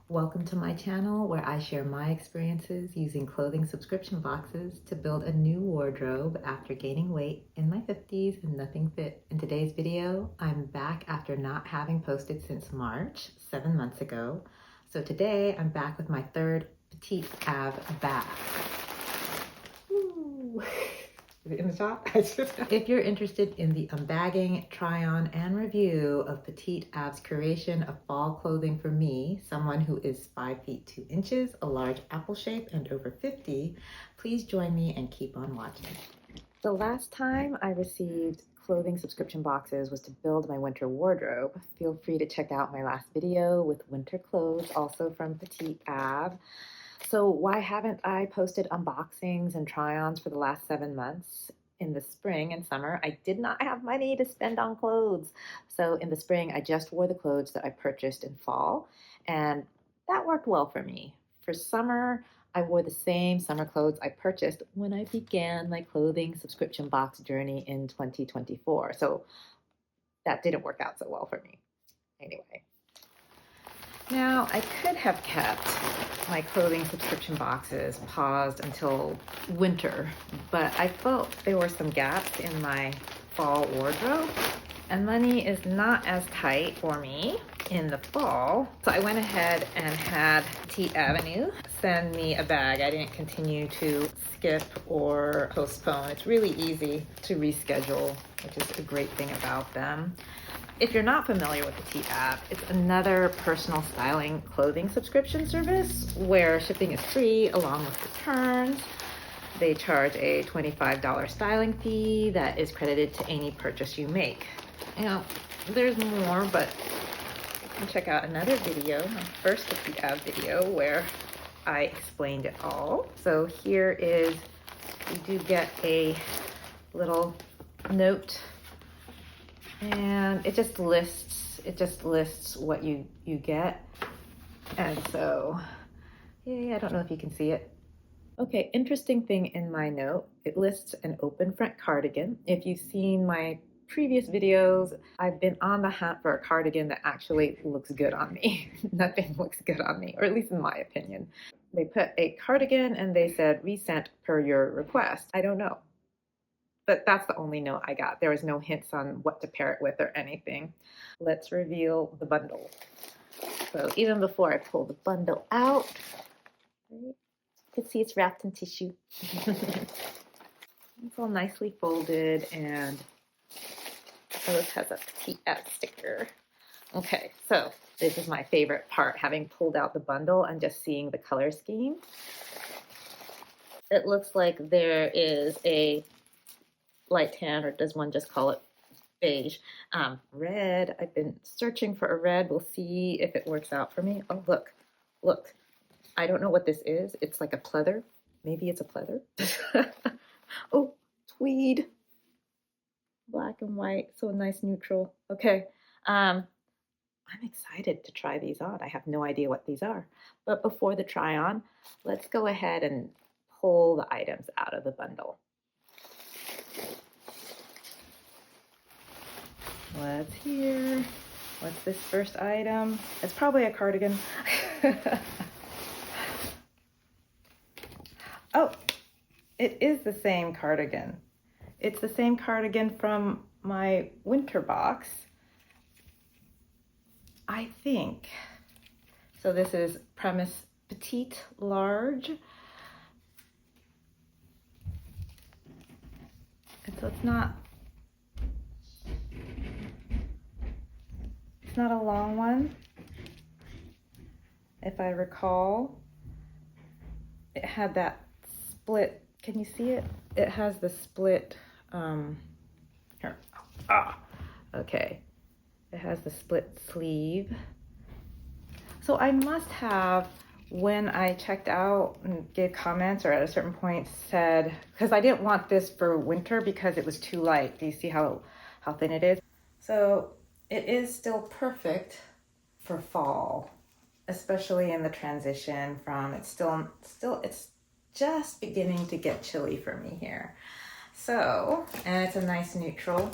Welcome to my channel where I share my experiences using clothing subscription boxes to build a new wardrobe after gaining weight in my 50s and nothing fit. In today's video, I'm back after not having posted since March, 7 months ago. So today I'm back with my third Petite Ave bag. Woo. Is it in the shop? If you're interested in the unbagging, try-on, and review of Petite Ave's curation of fall clothing for me, someone who is 5 feet 2 inches, a large apple shape, and over 50, please join me and keep on watching. The last time I received clothing subscription boxes was to build my winter wardrobe. Feel free to check out my last video with winter clothes, also from Petite Ave. So why haven't I posted unboxings and try-ons for the last 7 months? In the spring and summer, I did not have money to spend on clothes. So in the spring, I just wore the clothes that I purchased in fall, and that worked well for me. For summer, I wore the same summer clothes I purchased when I began my clothing subscription box journey in 2024. So that didn't work out so well for me. Anyway. Now, I could have kept my clothing subscription boxes paused until winter, but I felt there were some gaps in my fall wardrobe, and money is not as tight for me in the fall. So I went ahead and had Petite Avenue send me a bag. I didn't continue to skip or postpone. It's really easy to reschedule, which is a great thing about them. If you're not familiar with Petite Ave, it's another personal styling clothing subscription service where shipping is free along with returns. They charge a $25 styling fee that is credited to any purchase you make. You know, there's more, but you can check out another video, my first Petite Ave video, where I explained it all. So here is, you do get a little note, and it just lists what you get. And so, yeah, I don't know if you can see it. Okay, interesting thing in my note, it lists an open front cardigan. If you've seen my previous videos, I've been on the hunt for a cardigan that actually looks good on me. Nothing looks good on me, or at least in my opinion. They put a cardigan and they said resent per your request. I don't know. But that's the only note I got. There was no hints on what to pair it with or anything. Let's reveal the bundle. So even before I pull the bundle out, you can see it's wrapped in tissue. It's all nicely folded, and it has a Petite Ave sticker. Okay, so this is my favorite part, having pulled out the bundle and just seeing the color scheme. It looks like there is a light tan, or does one just call it beige? Red. I've been searching for a red. We'll see if it works out for me. Oh, look. I don't know what this is. It's like a pleather. Maybe it's a pleather. Oh, tweed. Black and white. So a nice neutral. Okay. I'm excited to try these on. I have no idea what these are. But before the try on, let's go ahead and pull the items out of the bundle. Let's hear. What's this first item? It's probably a cardigan. Oh, it is the same cardigan. It's the same cardigan from my winter box, I think. So this is premise petite large. And so it's not a long one. If I recall, it had that split. Can you see it? It has the split, here. Okay. It has the split sleeve. So I must have, when I checked out and gave comments or at a certain point said, because I didn't want this for winter because it was too light. Do you see how thin it is? So it is still perfect for fall, especially in the transition from, it's just beginning to get chilly for me here. So, and it's a nice neutral,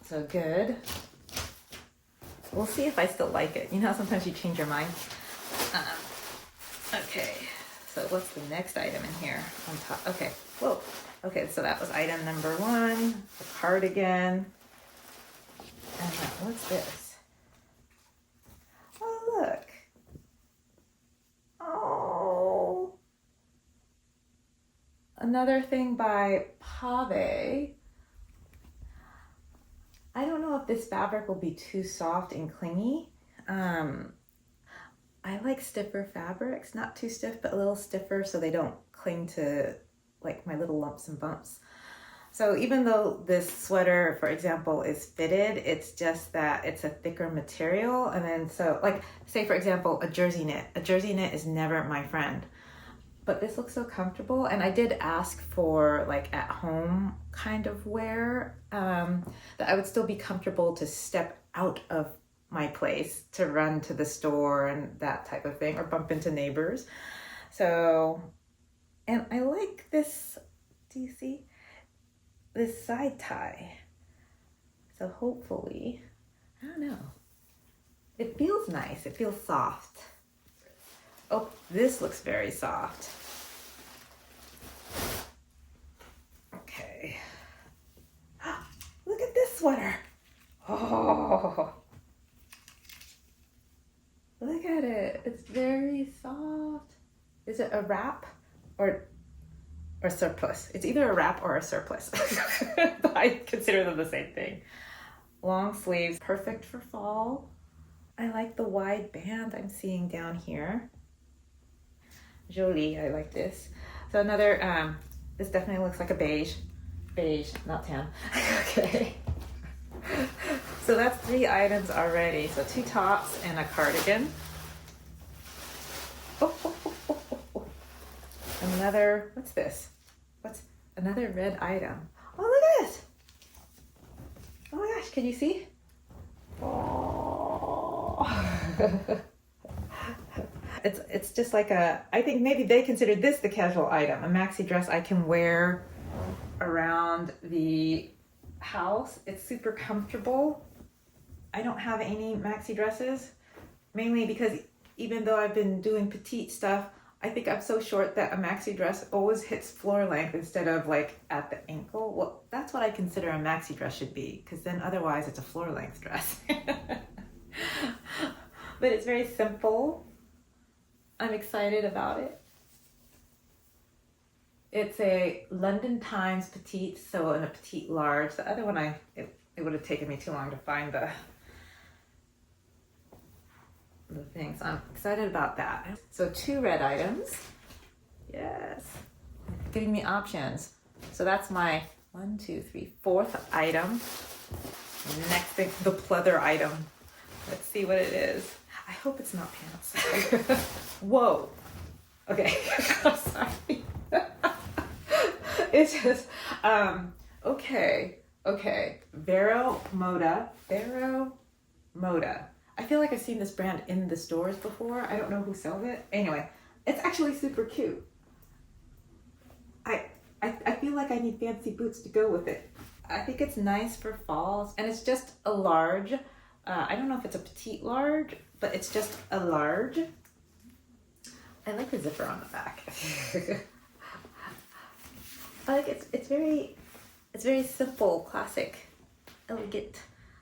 so good. We'll see if I still like it. You know how sometimes you change your mind? Okay, so what's the next item in here on top? Okay, whoa. Okay, so that was item number 1, the cardigan. And what's this? Oh, look. Oh. Another thing by Pave. I don't know if this fabric will be too soft and clingy. I like stiffer fabrics, not too stiff, but a little stiffer so they don't cling to like my little lumps and bumps. So even though this sweater, for example, is fitted, it's just that it's a thicker material. And then so like, say for example, a jersey knit. A jersey knit is never my friend. But this looks so comfortable. And I did ask for like at home kind of wear, that I would still be comfortable to step out of my place to run to the store and that type of thing, or bump into neighbors. So, and I like this, do you see? This side tie. So hopefully, I don't know. It feels nice, it feels soft. Oh, this looks very soft. Okay. Look at this sweater. Oh, look at it. It's very soft. Is it a wrap or surplus? It's either a wrap or a surplus. I consider them the same thing. Long sleeves, perfect for fall. I like the wide band I'm seeing down here. Jolie, I like this. So another, this definitely looks like a beige, not tan. Okay. So that's 3 items already. So 2 tops and a cardigan. Oh. Another, what's this? What's another red item? Oh, look at it. Oh my gosh, can you see? Oh. It's just like I think maybe they consider this the casual item, a maxi dress I can wear around the house. It's super comfortable. I don't have any maxi dresses, mainly because even though I've been doing petite stuff, I think I'm so short that a maxi dress always hits floor length instead of like at the ankle. Well, that's what I consider a maxi dress should be, because then otherwise it's a floor length dress. But it's very simple. I'm excited about it. It's a London Times petite, so in a petite large. The other one, it would have taken me too long to find the thing. So I'm excited about that. So 2 red items. Yes. Giving me options. So that's my 1, 2, 3, 4th item. Next thing, the pleather item. Let's see what it is. I hope it's not pants. Whoa. Okay. I'm sorry. It's just, okay. Vero Moda. I feel like I've seen this brand in the stores before. I don't know who sells it. Anyway, it's actually super cute. I feel like I need fancy boots to go with it. I think it's nice for fall, and it's just a large. I don't know if it's a petite large, but it's just a large. I like the zipper on the back. I like it's very simple, classic, elegant.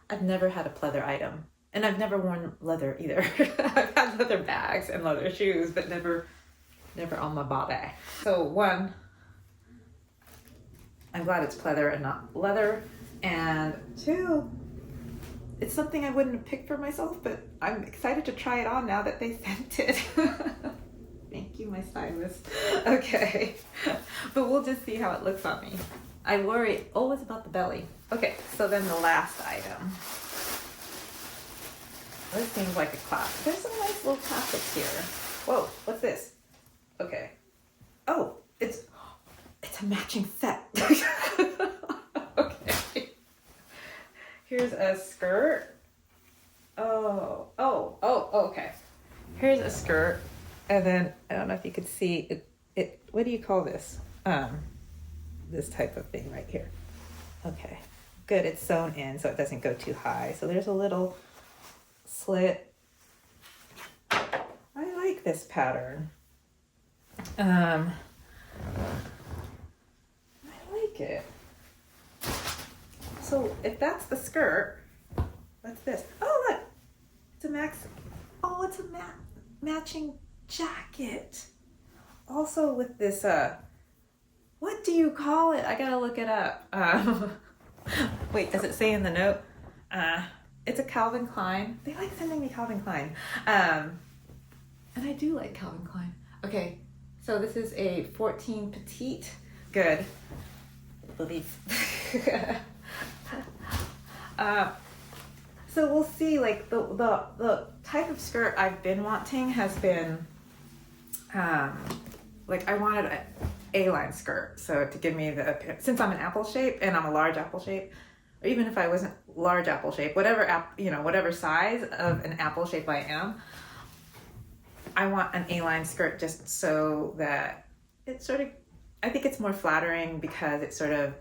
I've never had a pleather item, and I've never worn leather either. I've had leather bags and leather shoes, but never on my body. So 1, I'm glad it's pleather and not leather, and 2, it's something I wouldn't have picked for myself, but I'm excited to try it on now that they sent it. Thank you, my stylist. Okay, but we'll just see how it looks on me. I worry always about the belly. Okay, so then the last item. This seems like a classic. There's some nice little classics here. Whoa, what's this? Okay. Oh, it's a matching set. Okay. Here's a skirt. Oh, okay. Here's a skirt. And then, I don't know if you could see it, what do you call this? This type of thing right here. Okay, good, it's sewn in so it doesn't go too high. So there's a little slit. I like this pattern. I like it. So if that's the skirt, what's this? Oh, look, it's a matching jacket. Also with this, what do you call it? I gotta look it up. Wait, does it say in the note? It's a Calvin Klein. They like sending me Calvin Klein. And I do like Calvin Klein. Okay, so this is a 14 petite. Good. So we'll see, like the type of skirt I've been wanting has been, like I wanted an A-line skirt. So to give me the appearance, since I'm an apple shape and I'm a large apple shape, or even if I wasn't large apple shape, whatever size of an apple shape I am, I want an A-line skirt just so that it sort of, I think it's more flattering because it sort of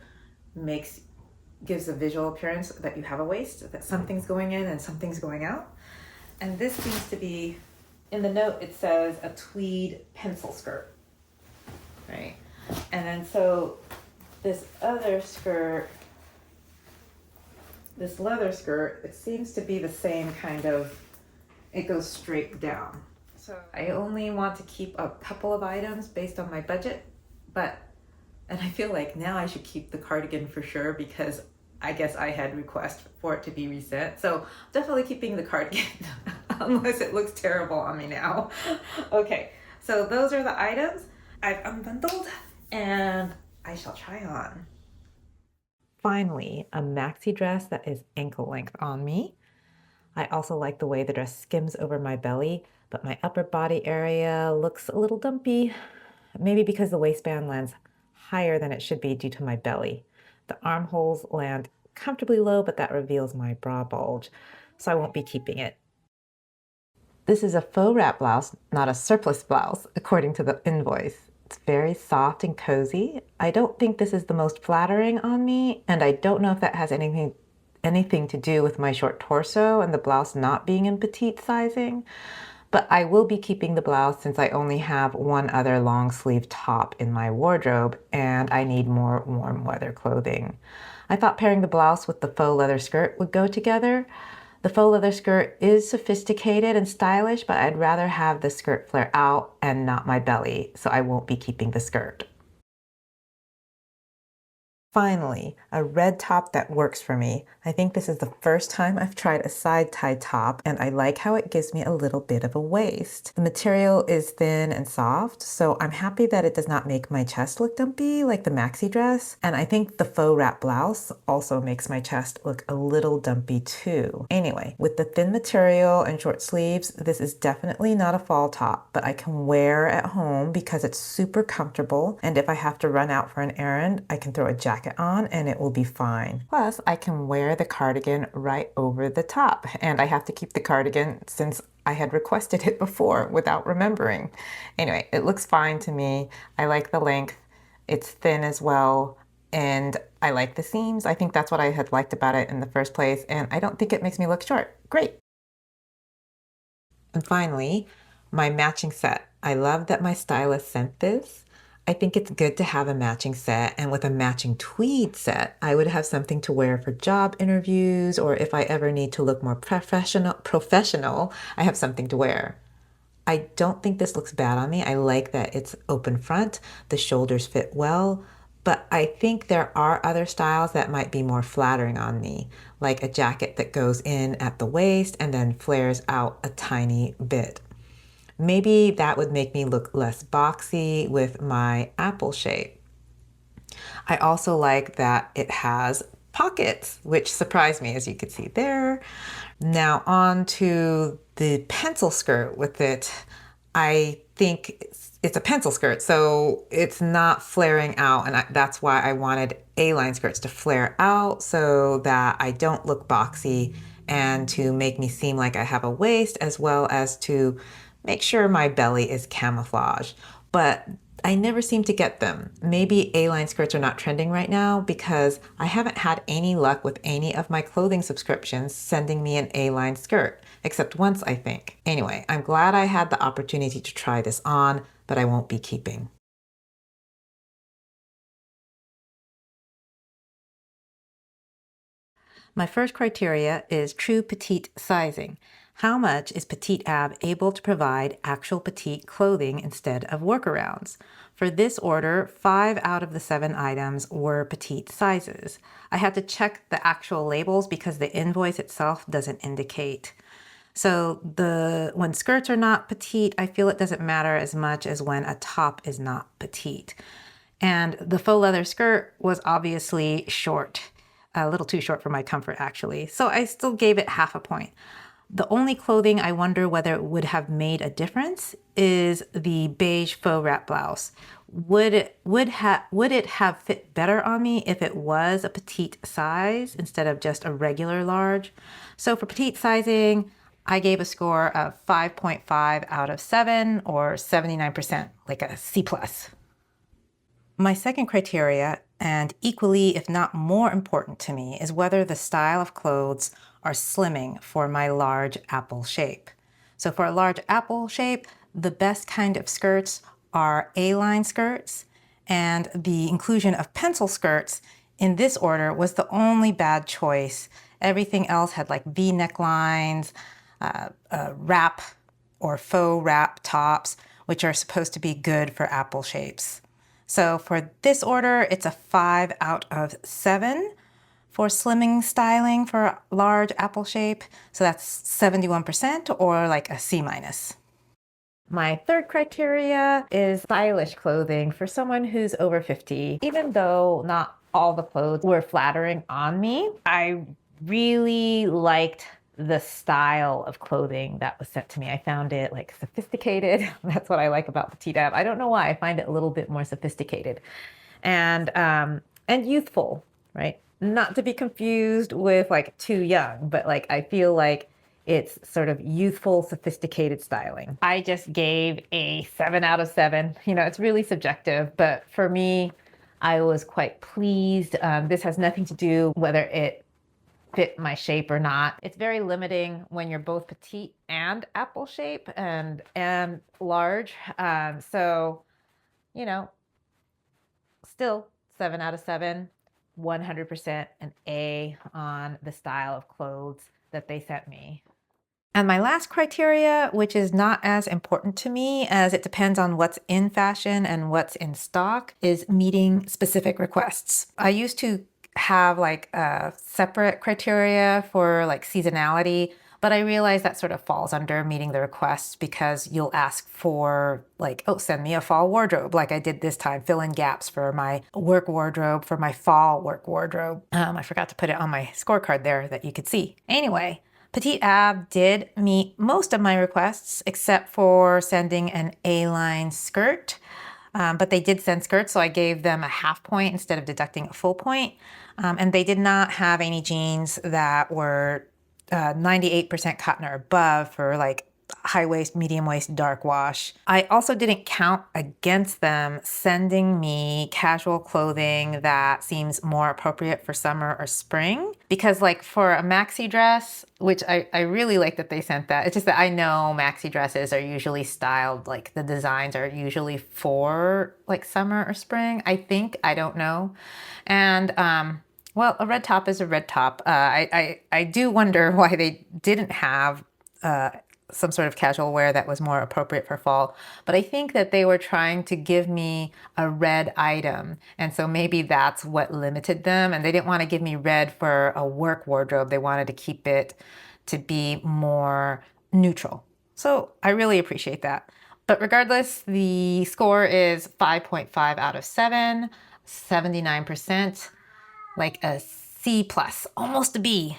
gives a visual appearance that you have a waist, that something's going in and something's going out. And this seems to be, in the note it says a tweed pencil skirt, right? And then so this other skirt, this leather skirt, it seems to be the same kind of, it goes straight down. So I only want to keep a couple of items based on my budget, and I feel like now I should keep the cardigan for sure because I guess I had request for it to be resent. So definitely keeping the cardigan unless it looks terrible on me now. Okay, so those are the items I've unbundled and I shall try on. Finally, a maxi dress that is ankle length on me. I also like the way the dress skims over my belly, but my upper body area looks a little dumpy, maybe because the waistband lands higher than it should be due to my belly. The armholes land comfortably low, but that reveals my bra bulge, so I won't be keeping it. This is a faux wrap blouse, not a surplus blouse, according to the invoice. It's very soft and cozy. I don't think this is the most flattering on me, and I don't know if that has anything to do with my short torso and the blouse not being in petite sizing. But I will be keeping the blouse since I only have one other long sleeve top in my wardrobe and I need more warm weather clothing. I thought pairing the blouse with the faux leather skirt would go together. The faux leather skirt is sophisticated and stylish, but I'd rather have the skirt flare out and not my belly, so I won't be keeping the skirt. Finally, a red top that works for me. I think this is the first time I've tried a side tie top, and I like how it gives me a little bit of a waist. The material is thin and soft, so I'm happy that it does not make my chest look dumpy like the maxi dress. And I think the faux wrap blouse also makes my chest look a little dumpy too. Anyway, with the thin material and short sleeves, this is definitely not a fall top, but I can wear at home because it's super comfortable. And if I have to run out for an errand, I can throw a jacket on and it will be fine. Plus, I can wear the cardigan right over the top, and I have to keep the cardigan since I had requested it before without remembering. Anyway, it looks fine to me. I like the length. It's thin as well, and I like the seams. I think that's what I had liked about it in the first place, and I don't think it makes me look short. Great. And finally, my matching set. I love that my stylist sent this. I think it's good to have a matching set, and with a matching tweed set, I would have something to wear for job interviews, or if I ever need to look more professional, I have something to wear. I don't think this looks bad on me. I like that it's open front, the shoulders fit well, but I think there are other styles that might be more flattering on me, like a jacket that goes in at the waist and then flares out a tiny bit. Maybe that would make me look less boxy with my apple shape. I also like that it has pockets, which surprised me, as you can see there. Now on to the pencil skirt with it. I think it's a pencil skirt, so it's not flaring out, and that's why I wanted A-line skirts to flare out so that I don't look boxy and to make me seem like I have a waist, as well as to make sure my belly is camouflaged. But I never seem to get them. Maybe A-line skirts are not trending right now because I haven't had any luck with any of my clothing subscriptions sending me an A-line skirt. except once, I think. Anyway, I'm glad I had the opportunity to try this on, but I won't be keeping. My first criteria is true petite sizing. How much is Petite Ave able to provide actual petite clothing instead of workarounds? For this order, 5 out of the 7 items were petite sizes. I had to check the actual labels because the invoice itself doesn't indicate. So when skirts are not petite, I feel it doesn't matter as much as when a top is not petite. And the faux leather skirt was obviously short, a little too short for my comfort actually. So I still gave it half a point. The only clothing I wonder whether it would have made a difference is the beige faux wrap blouse. Would it have fit better on me if it was a petite size instead of just a regular large? So for petite sizing, I gave a score of 5.5 out of 7 or 79%, like a C+. My second criteria, and equally if not more important to me, is whether the style of clothes are slimming for my large apple shape. So for a large apple shape, the best kind of skirts are A-line skirts, and the inclusion of pencil skirts in this order was the only bad choice. Everything else had like V necklines, wrap or faux wrap tops, which are supposed to be good for apple shapes. So for this order, it's a 5 out of 7 for slimming styling for large apple shape. So that's 71% or like a C-. My third criteria is stylish clothing for someone who's over 50. Even though not all the clothes were flattering on me, I really liked the style of clothing that was sent to me. I found it like sophisticated. That's what I like about Petite Ave. I don't know why. I find it a little bit more sophisticated and youthful, right? Not to be confused with like too young, but like I feel like it's sort of youthful, sophisticated styling. I just gave a 7 out of 7. You know, it's really subjective, but for me, I was quite pleased. This has nothing to do whether it fit my shape or not. It's very limiting when you're both petite and apple shape and large. So, you know, still 7 out of 7, 100% an A on the style of clothes that they sent me. And my last criteria, which is not as important to me as it depends on what's in fashion and what's in stock, is meeting specific requests. I used to have like a separate criteria for like seasonality, but I realize that sort of falls under meeting the requests because you'll ask for like, oh, send me a fall wardrobe like I did this time, fill in gaps for my work wardrobe, for my fall work wardrobe. I forgot to put it on my scorecard there that you could see. Anyway, Petite Ave did meet most of my requests except for sending an A-line skirt. But they did send skirts, so I gave them a half point instead of deducting a full point. And they did not have any jeans that were 98% cotton or above for like high waist, medium waist, dark wash. I also didn't count against them sending me casual clothing that seems more appropriate for summer or spring. Because like for a maxi dress, which I really like that they sent that. It's just that I know maxi dresses are usually styled, like the designs are usually for like summer or spring, I think. I don't know. And well, a red top is a red top. I do wonder why they didn't have some sort of casual wear that was more appropriate for fall. But I think that they were trying to give me a red item. And so maybe that's what limited them. And they didn't want to give me red for a work wardrobe. They wanted to keep it to be more neutral. So I really appreciate that. But regardless, the score is 5.5 out of 7, 79%, like a C+, almost a B.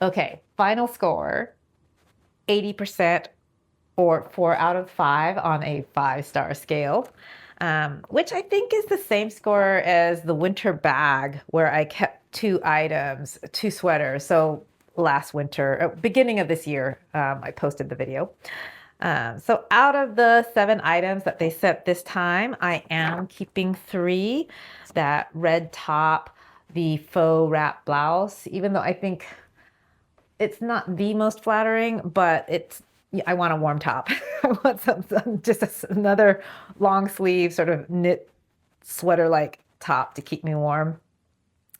Okay, final score. 80% or 4 out of 5 on a 5-star scale, which I think is the same score as the winter bag where I kept 2 items, 2 sweaters. So last winter, beginning of this year, I posted the video. So out of the 7 items that they sent this time, I am keeping 3, that red top, the faux wrap blouse, even though I think it's not the most flattering, but I want a warm top. I want another long sleeve sort of knit sweater like top to keep me warm.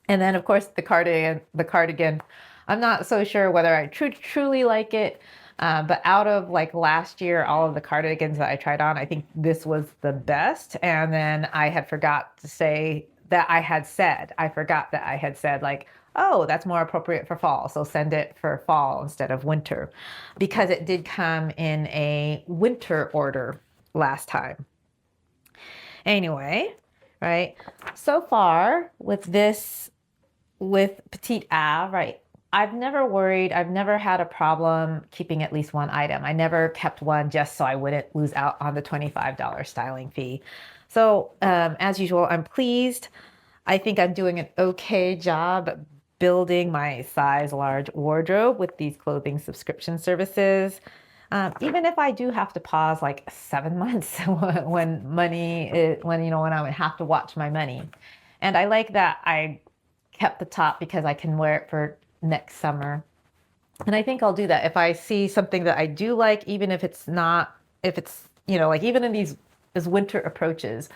And then of course the cardigan, I'm not so sure whether I truly like it. But out of like last year, all of the cardigans that I tried on, I think this was the best. And then I had forgot to say that I forgot that I had said like, oh, that's more appropriate for fall. So send it for fall instead of winter, because it did come in a winter order last time. Anyway, right? So far with Petite Ave, right? I've never had a problem keeping at least one item. I never kept one just so I wouldn't lose out on the $25 styling fee. So as usual, I'm pleased. I think I'm doing an okay job building my size large wardrobe with these clothing subscription services. Even if I do have to pause like 7 months when I would have to watch my money. And I like that I kept the top because I can wear it for next summer. And I think I'll do that if I see something that I do like, even if it's not, if it's, like even in these as winter approaches,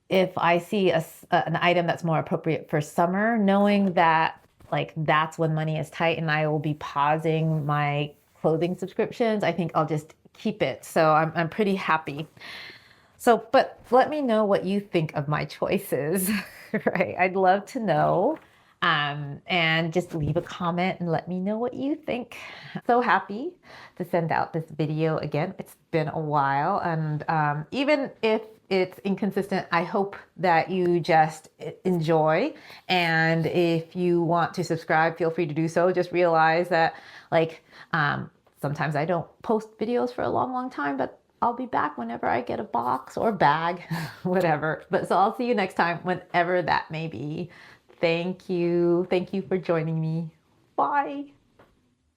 if I see an item that's more appropriate for summer, knowing that like that's when money is tight and I will be pausing my clothing subscriptions, I think I'll just keep it. So I'm pretty happy. So, but let me know what you think of my choices, right? I'd love to know. And just leave a comment and let me know what you think. So happy to send out this video again. It's been a while, and even if it's inconsistent, I hope that you just enjoy. And if you want to subscribe, feel free to do so. Just realize that like sometimes I don't post videos for a long time, but I'll be back whenever I get a box or bag, whatever. But so I'll see you next time, whenever that may be. Thank you. Thank you for joining me. Bye.